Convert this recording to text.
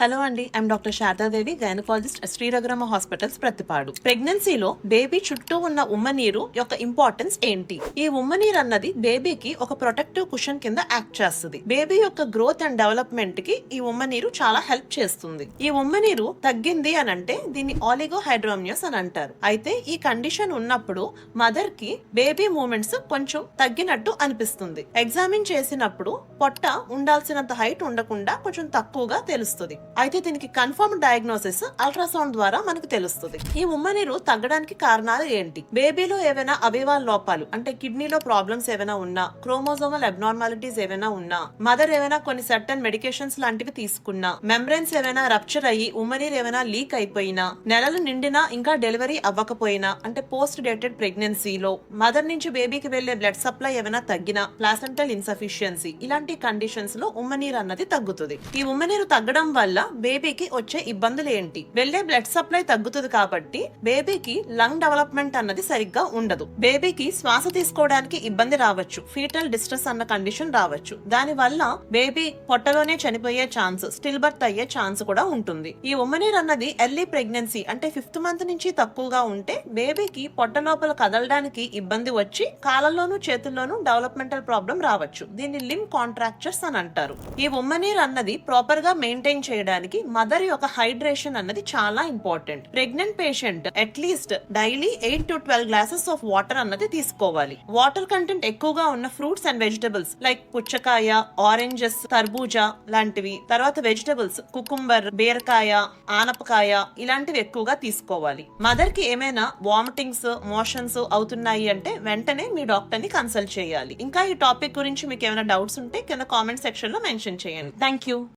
Hello అండి, I'm doctor Sharadadevi, gynaecologist, Sriraghurama hospitals, Prathipadu. ప్రెగ్నెన్సీలో baby చుట్టూ ఉన్న ఉమ్మనీరు యొక్క ఇంపార్టెన్స్ ఏంటి? ఈ ఉమ్మనీరు అన్నది బేబీకి ఒక ప్రొటెక్టివ్ కుషన్ కింద యాక్ట్ చేస్తుంది. బేబీ యొక్క గ్రోత్ అండ్ డెవలప్మెంట్ కి ఈ ఉమ్మనీరు చాలా హెల్ప్ చేస్తుంది. ఈ ఉమ్మనీరు తగ్గింది అని అంటే దీన్ని ఆలిగోహైడ్రోమియోస్ అని అంటారు. అయితే ఈ కండిషన్ ఉన్నప్పుడు మదర్ కి బేబీ మూమెంట్స్ కొంచెం తగ్గినట్టు అనిపిస్తుంది. ఎగ్జామిన్ చేసినప్పుడు పొట్ట ఉండాల్సినంత హైట్ ఉండకుండా కొంచెం తక్కువగా తెలుస్తుంది. అయితే దీనికి కన్ఫర్మ్ డయాగ్నోసిస్ అల్ట్రాసౌండ్ ద్వారా మనకు తెలుస్తుంది. ఈ ఉమ్మనీరు తగ్గడానికి కారణాలు ఏంటి? బేబీలో ఏవైనా అవయవాల లోపాలు అంటే కిడ్నీలో ప్రాబ్లమ్స్ ఏవైనా ఉన్నా, క్రోమోజోమల్ అబ్నార్మాలిటీస్ ఏవైనా ఉన్నా, మదర్ ఏవైనా కొన్ని సర్టన్ మెడికేషన్స్ లాంటివి తీసుకున్నా, మెంబ్రెన్స్ ఏవైనా రప్చర్ అయ్యి ఉమ్మనీరు ఏవైనా లీక్ అయిపోయినా, నెలలు నిండినా ఇంకా డెలివరీ అవ్వకపోయినా అంటే పోస్ట్ డేటెడ్ ప్రెగ్నెన్సీలో మదర్ నుంచి బేబీకి వెళ్లే బ్లడ్ సప్లై ఏమైనా తగ్గినా, ప్లాసెంటల్ ఇన్సఫిషియన్సీ ఇలాంటి కండిషన్స్ లో ఉమ్మనీరు అన్నది తగ్గుతుంది. ఈ ఉమ్మనీరు తగ్గడం వల్ల బేబీకి వచ్చే ఇబ్బందులు ఏంటి? వెళ్లే బ్లడ్ సప్లై తగ్గుతుంది కాబట్టి బేబీకి లంగ్ డెవలప్మెంట్ అన్నది సరిగ్గా ఉండదు. బేబీకి శ్వాస తీసుకోవడానికి ఇబ్బంది రావచ్చు, ఫీటల్ డిస్ట్రెస్ అన్న కండిషన్ రావచ్చు. దాని వల్ల బేబీ పొట్టలోనే చనిపోయే ఛాన్స్, స్టిల్ బర్త్ అయ్యే ఛాన్స్ కూడా ఉంటుంది. ఈ ఉమ్మనీరు అన్నది ఎర్లీ ప్రెగ్నెన్సీ అంటే 5th మంత్ నుంచి తక్కువగా ఉంటే బేబీకి పొట్ట లోపల కదలడానికి ఇబ్బంది వచ్చి కాళ్ళలోనూ చేతుల్లోనూ డెవలప్మెంటల్ ప్రాబ్లం రావచ్చు. దీన్ని లిమ్ కాంట్రాక్చర్స్ అని అంటారు. ఈ ఉమ్మనీరు అన్నది ప్రాపర్ గా మెయింటైన్ చేయడానికి మదర్ యొక్క హైడ్రేషన్ అన్నది చాలా important. Pregnant patient at least daily 8 to 12 glasses of water అన్నది తీసుకోవాలి. వాటర్ కంటెంట్ ఎక్కువగా ఉన్న ఫ్రూట్స్ అండ్ వెజిటబుల్స్ లైక్ పుచ్చకాయ, ఆరెంజెస్, తర్బూజా లాంటివి, తర్వాత వెజిటబుల్స్ కుకుంబర్, బీరకాయ, ఆనపకాయ ఇలాంటివి ఎక్కువగా తీసుకోవాలి. మదర్ కి ఏమైనా వామిటింగ్స్, మోషన్స్ అవుతున్నాయి అంటే వెంటనే మీ డాక్టర్ ని కన్సల్ట్ చేయాలి. ఇంకా ఈ టాపిక్ గురించి మీకు ఏమైనా డౌట్స్ ఉంటే కింద కామెంట్ సెక్షన్ లో మెన్షన్ చేయండి. Thank you.